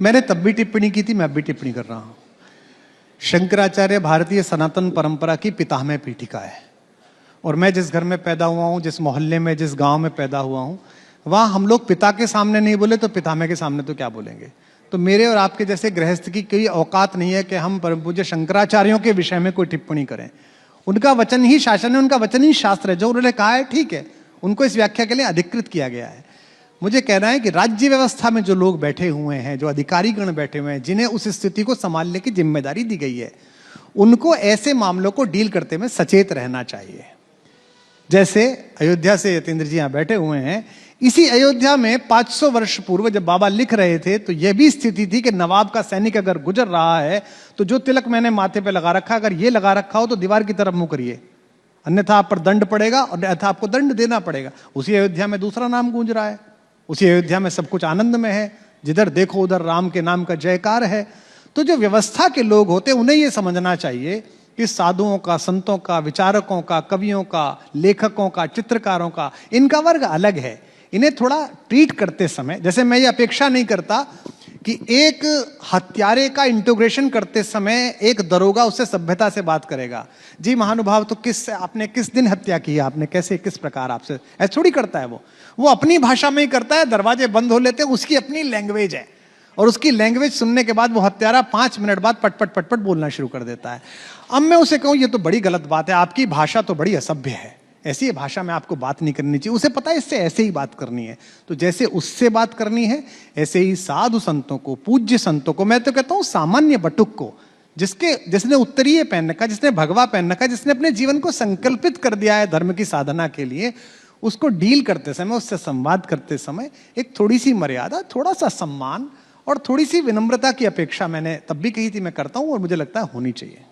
मैंने तब भी टिप्पणी की थी, मैं अब भी टिप्पणी कर रहा हूं। शंकराचार्य भारतीय सनातन परंपरा की पितामह पीठिका है, और मैं जिस घर में पैदा हुआ हूं, जिस मोहल्ले में, जिस गांव में पैदा हुआ हूं, वहां हम लोग पिता के सामने नहीं बोले तो पितामह के सामने तो क्या बोलेंगे। तो मेरे और आपके जैसे गृहस्थ की कोई औकात नहीं है कि हम परम पूज्य शंकराचार्यों के विषय में कोई टिप्पणी करें। उनका वचन ही शासन है, उनका वचन ही शास्त्र है। जो उन्होंने कहा है ठीक है, उनको इस व्याख्या के लिए अधिकृत किया गया है। मुझे कहना है कि राज्य व्यवस्था में जो लोग बैठे हुए हैं, जो अधिकारीगण बैठे हुए हैं, जिन्हें उस स्थिति को संभालने की जिम्मेदारी दी गई है, उनको ऐसे मामलों को डील करते में सचेत रहना चाहिए। जैसे अयोध्या से यतीन्द्र जी यहां बैठे हुए हैं, इसी अयोध्या में 500 वर्ष पूर्व जब बाबा लिख रहे थे तो यह भी स्थिति थी कि नवाब का सैनिक अगर गुजर रहा है तो जो तिलक मैंने माथे पे लगा रखा, अगर ये लगा रखा हो तो दीवार की तरफ मुंह करिए, अन्यथा आप पर दंड पड़ेगा और अन्यथा आपको दंड देना पड़ेगा। उसी अयोध्या में दूसरा नाम गूंज रहा है, उसी अयोध्या में सब कुछ आनंद में है, जिधर देखो उधर राम के नाम का जयकार है। तो जो व्यवस्था के लोग होते हैं उन्हें यह समझना चाहिए कि साधुओं का, संतों का, विचारकों का, कवियों का, लेखकों का, चित्रकारों का, इनका वर्ग अलग है। इन्हें थोड़ा ट्रीट करते समय, जैसे मैं ये अपेक्षा नहीं करता कि एक हत्यारे का इंटीग्रेशन करते समय एक दरोगा उससे सभ्यता से बात करेगा, जी महानुभाव तो आपने किस दिन हत्या की, आपने कैसे, किस प्रकार, आपसे ऐसा थोड़ी करता है। वो अपनी भाषा में ही करता है, दरवाजे बंद हो लेते हैं, उसकी अपनी लैंग्वेज है, और उसकी लैंग्वेज सुनने के बाद वो हत्यारा 5 मिनट बाद पटपट पटपट बोलना शुरू कर देता है। अब मैं उसे कहूं ये तो बड़ी गलत बात है, आपकी भाषा तो बड़ी असभ्य है, ऐसी भाषा में आपको बात नहीं करनी चाहिए। उसे पता है इससे ऐसे ही बात करनी है, तो जैसे उससे बात करनी है ऐसे ही साधु संतों को, पूज्य संतों को, मैं तो कहता हूं सामान्य बटुक को, जिसने उत्तरीय पहन रखा, जिसने भगवा पहन रखा, जिसने अपने जीवन को संकल्पित कर दिया है धर्म की साधना के लिए, उसको डील करते समय, उससे संवाद करते समय एक थोड़ी सी मर्यादा, थोड़ा सा सम्मान और थोड़ी सी विनम्रता की अपेक्षा मैंने तब भी कही थी, मैं करता हूं और मुझे लगता है होनी चाहिए।